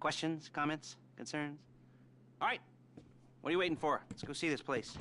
Questions, comments, concerns? All right. What are you waiting for? Let's go see this place.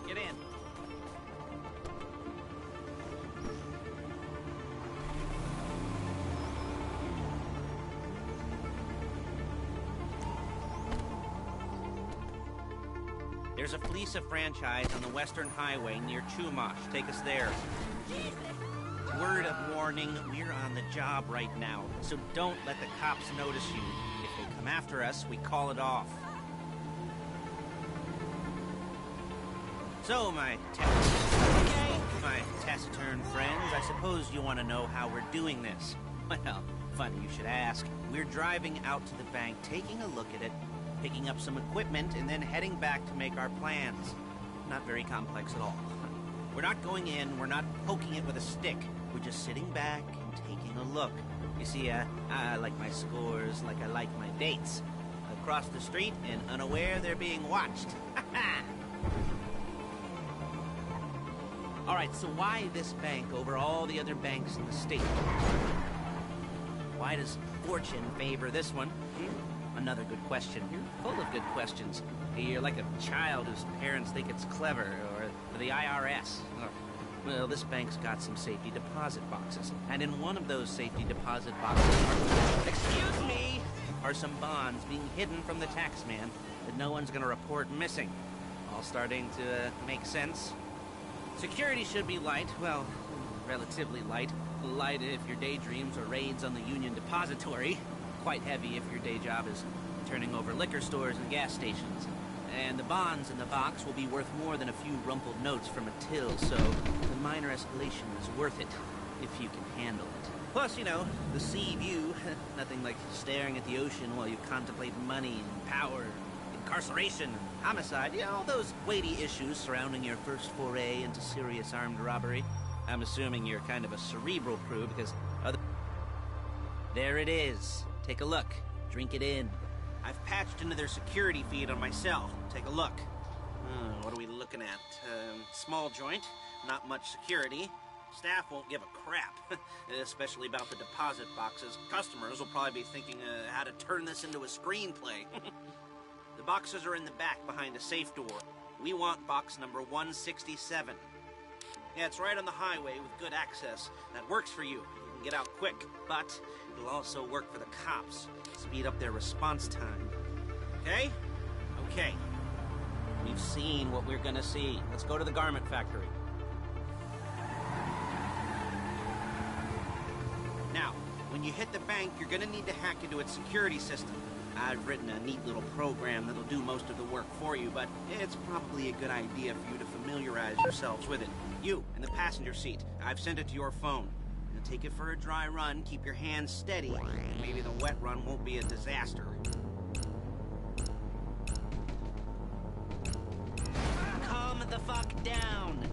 Get in. There's a Fleece franchise on the Western Highway near Chumash. Take us there. Word of warning, we're on the job right now, so don't let the cops notice you. If they come after us, we call it off. So, my taciturn friends, I suppose you want to know how we're doing this. Well, funny you should ask. We're driving out to the bank, taking a look at it, picking up some equipment, and then heading back to make our plans. Not very complex at all. We're not going in, we're not poking it with a stick. We're just sitting back and taking a look. You see, I like my scores like I like my dates. Across the street and unaware they're being watched. All right, so why this bank over all the other banks in the state? Why does fortune favor this one? Another good question. You're full of good questions. You're like a child whose parents think it's clever, or the IRS. Well, this bank's got some safety deposit boxes, and in one of those safety deposit boxes are some bonds being hidden from the tax man that no one's gonna report missing. All starting to make sense. Security should be light, well, relatively light. Light if your daydreams are raids on the Union Depository. Quite heavy if your day job is turning over liquor stores and gas stations. And the bonds in the box will be worth more than a few rumpled notes from a till, so the minor escalation is worth it, if you can handle it. Plus, you know, the sea view, nothing like staring at the ocean while you contemplate money and power, incarceration, and homicide, you know, all those weighty issues surrounding your first foray into serious armed robbery. I'm assuming you're kind of a cerebral crew because there it is. Take a look. Drink it in. I've patched into their security feed on my cell. Take a look. What are we looking at? Small joint, not much security. Staff won't give a crap, especially about the deposit boxes. Customers will probably be thinking how to turn this into a screenplay. The boxes are in the back behind a safe door. We want box number 167. Yeah, it's right on the highway with good access. That works for you. You can get out quick, but it'll also work for the cops. Speed up their response time. Okay? Okay. We've seen what we're gonna see. Let's go to the garment factory. Now, when you hit the bank, you're gonna need to hack into its security system. I've written a neat little program that'll do most of the work for you, but it's probably a good idea for you to familiarize yourselves with it. You, in the passenger seat, I've sent it to your phone. Now take it for a dry run, keep your hands steady. Maybe the wet run won't be a disaster. Calm the fuck down!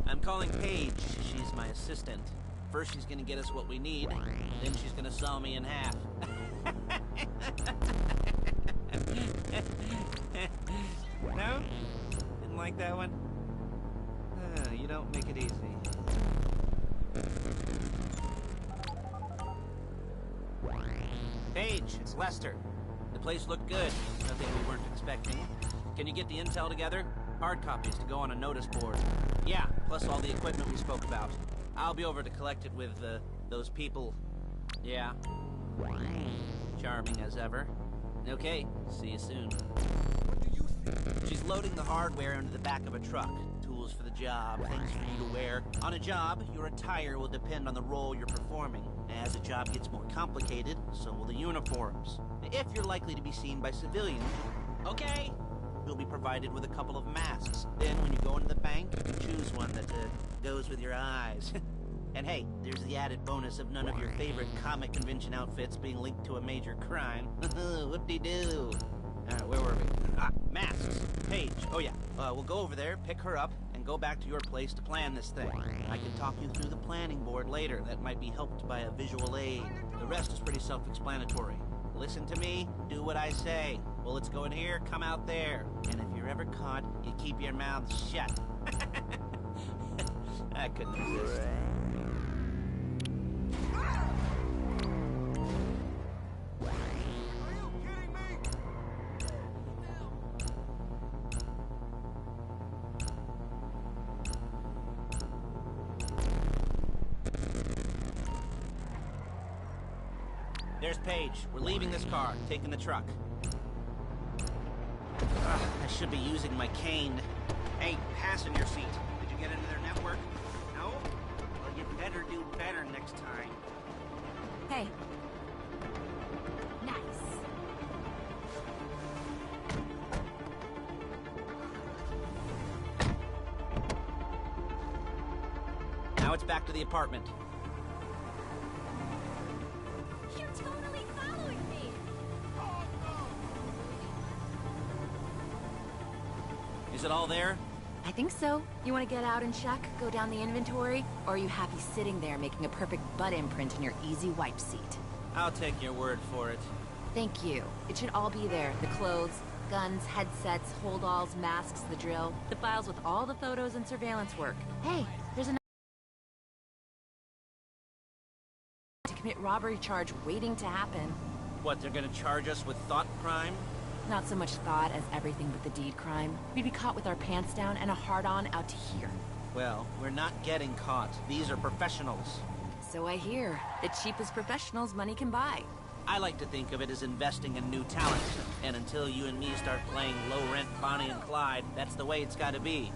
I'm calling Paige. She's my assistant. First she's gonna get us what we need, then she's gonna saw me in half. No? Didn't like that one? You don't make it easy. Paige, it's Lester. The place looked good. Nothing we weren't expecting. Can you get the intel together? Hard copies to go on a notice board. Yeah, plus all the equipment we spoke about. I'll be over to collect it with, those people. Yeah. Charming as ever. Okay, see you soon. What do you think? She's loading the hardware into the back of a truck. Tools for the job, things for you to wear. On a job, your attire will depend on the role you're performing. As the job gets more complicated, so will the uniforms. If you're likely to be seen by civilians, okay, you'll be provided with a couple of masks. Then when you go into the bank, you can choose one that goes with your eyes. And hey, there's the added bonus of none of your favorite comic convention outfits being linked to a major crime. Whoop-de-doo. Where were we? Masks. Paige. Oh yeah, we'll go over there, pick her up, and go back to your place to plan this thing. I can talk you through the planning board later. That might be helped by a visual aid. The rest is pretty self-explanatory. Listen to me, do what I say. Bullets go in here, come out there. And if you're ever caught, you keep your mouth shut. That couldn't exist. There's Paige. We're leaving this car, taking the truck. I should be using my cane. Hey, passenger seat. Did you get into their network? No? Well, you better do better next time. Hey. Nice. Now it's back to the apartment. You're totally following me! Is it all there? I think so. You want to get out and check? Go down the inventory? Or are you happy sitting there making a perfect butt imprint in your easy wipe seat? I'll take your word for it. Thank you. It should all be there. The clothes, guns, headsets, hold-alls, masks, the drill. The files with all the photos and surveillance work. Hey, there's a to commit robbery charge waiting to happen. What, they're gonna charge us with thought crime? Not so much thought as everything but the deed crime. We'd be caught with our pants down and a hard-on out to here. Well, we're not getting caught. These are professionals. So I hear. The cheapest professionals money can buy. I like to think of it as investing in new talent. And until you and me start playing low-rent Bonnie and Clyde, that's the way it's gotta be.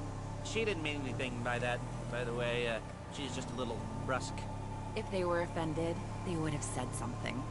She didn't mean anything by that, by the way. She's just a little brusque. If they were offended, they would have said something.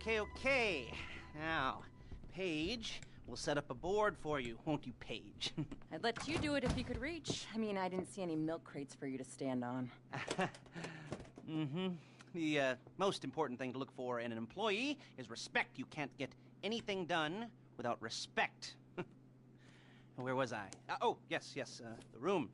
Okay. Now, Paige, we'll set up a board for you, won't you, Paige? I'd let you do it if you could reach. I mean, I didn't see any milk crates for you to stand on. The most important thing to look for in an employee is respect. You can't get anything done without respect. Where was I? Yes, the room.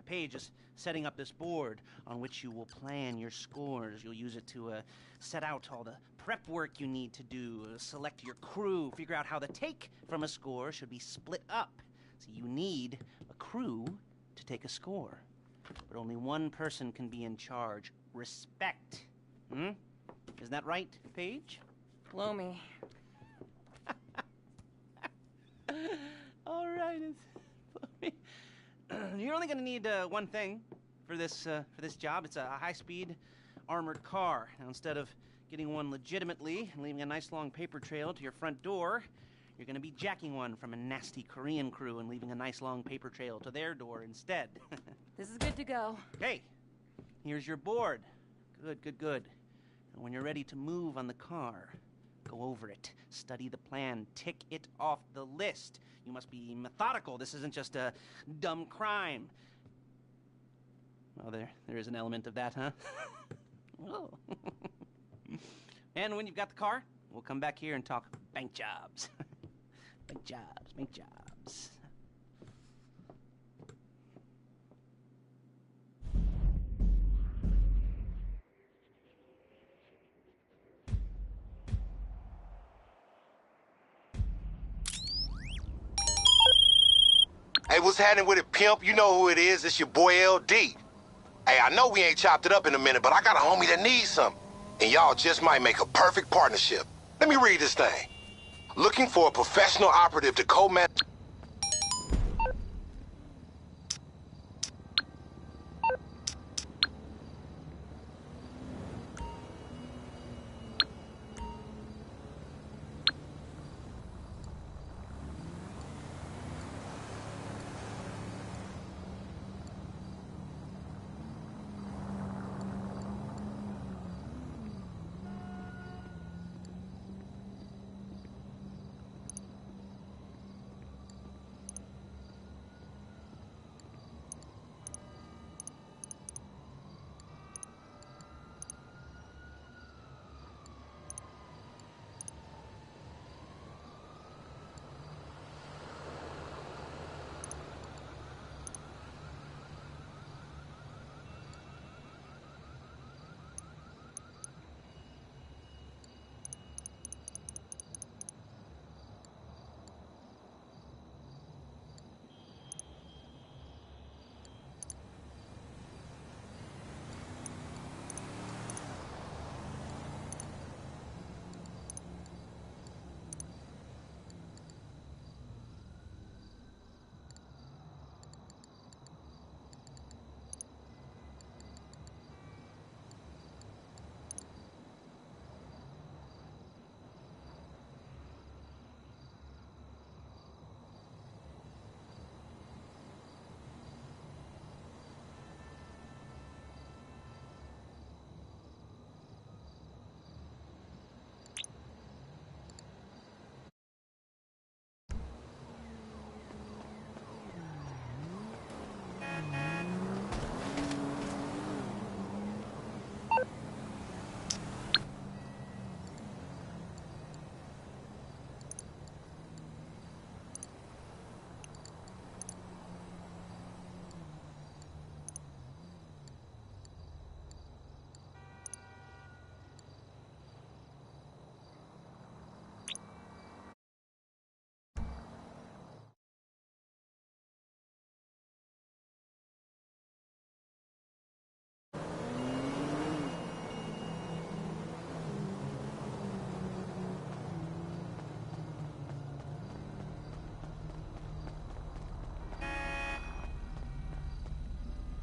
Paige is setting up this board on which you will plan your scores. You'll use it to set out all the prep work you need to do, select your crew, figure out how the take from a score should be split up. So you need a crew to take a score. But only one person can be in charge. Respect. Isn't that right, Paige? Blow me. All right. You're only going to need one thing for this job. It's a high-speed armored car. Now, instead of getting one legitimately and leaving a nice long paper trail to your front door, You're gonna be jacking one from a nasty Korean crew and leaving a nice long paper trail to their door instead. This is good to go. Hey, here's your board. Good, good, good. And when you're ready to move on the car, go over it, study the plan, tick it off the list. You must be methodical. This isn't just a dumb crime. Well, there is an element of that, huh? Oh. And when you've got the car, we'll come back here and talk bank jobs. Bank jobs, bank jobs. Hey, what's happening with it, pimp? You know who it is. It's your boy LD. Hey, I know we ain't chopped it up in a minute, but I got a homie that needs something. And y'all just might make a perfect partnership. Let me read this thing. Looking for a professional operative to co-man...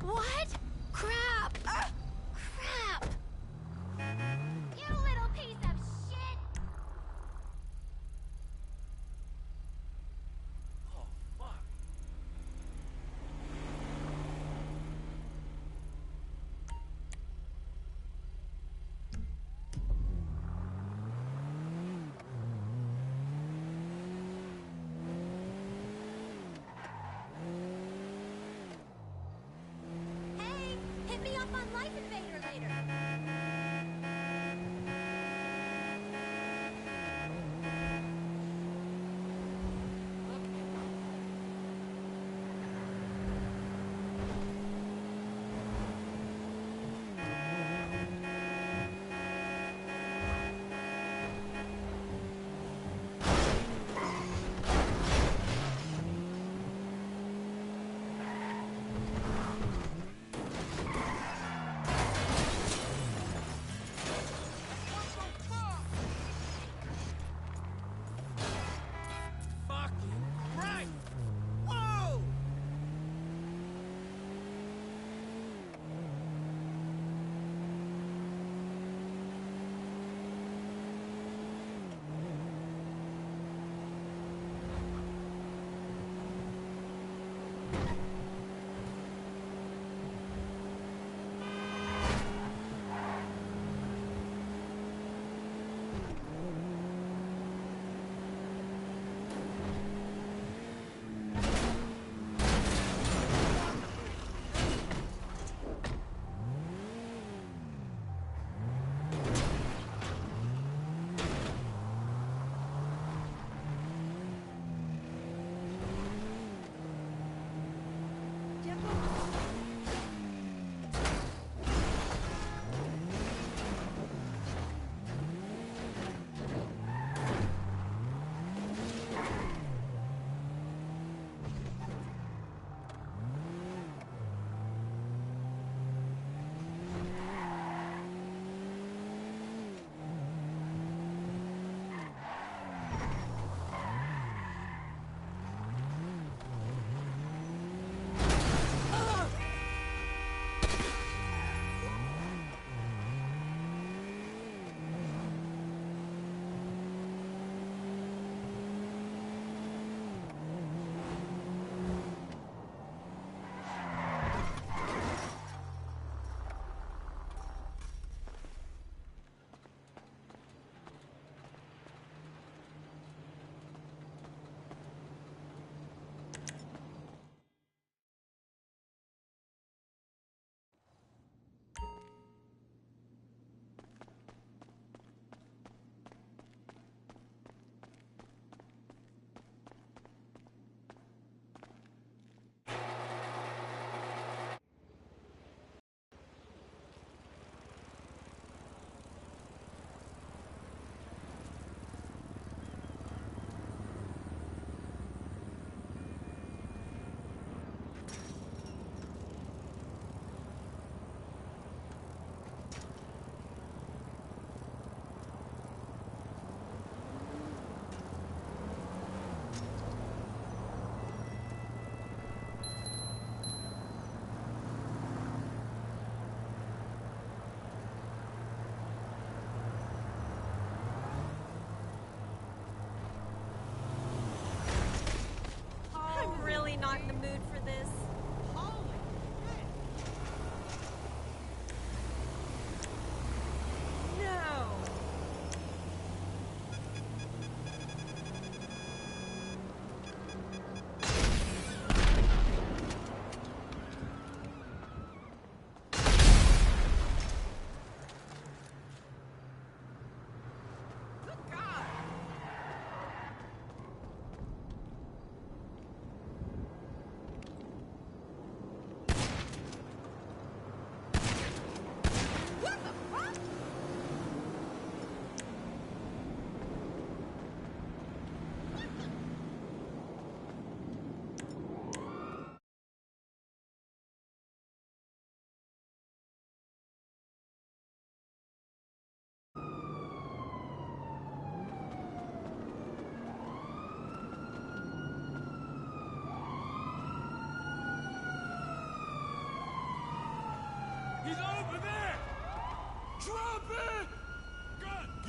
What? Crap! Crap! You little piece of shit! Oh, fuck. Hey, hit me up on Life Invader later.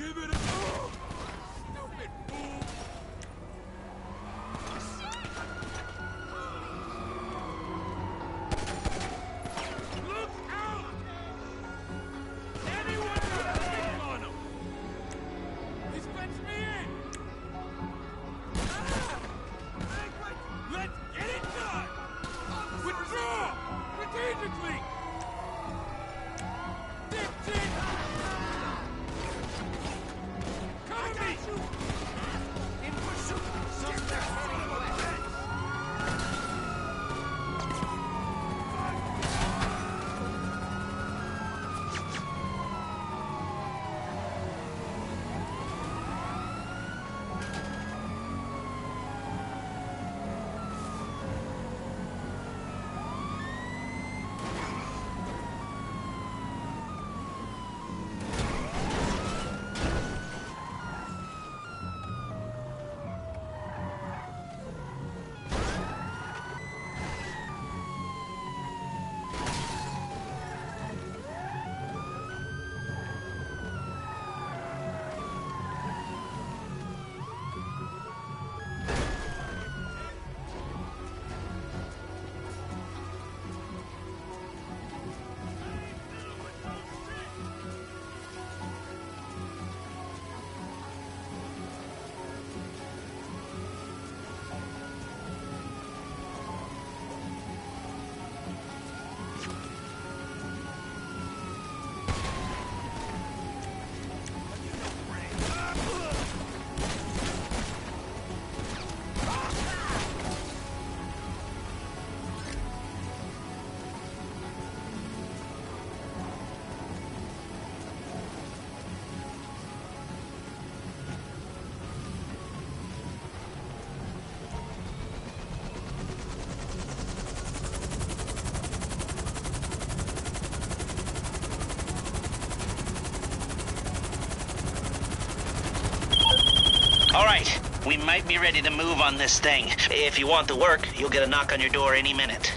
Give it a go! Stupid fool! Look out! Anyone got a stick on him? He's fenced me in! Ah! Let's get it done! Withdraw! Strategically! Dipshit! Cover me! In pursuit! Suspect heading west! All right, we might be ready to move on this thing. If you want the work, you'll get a knock on your door any minute.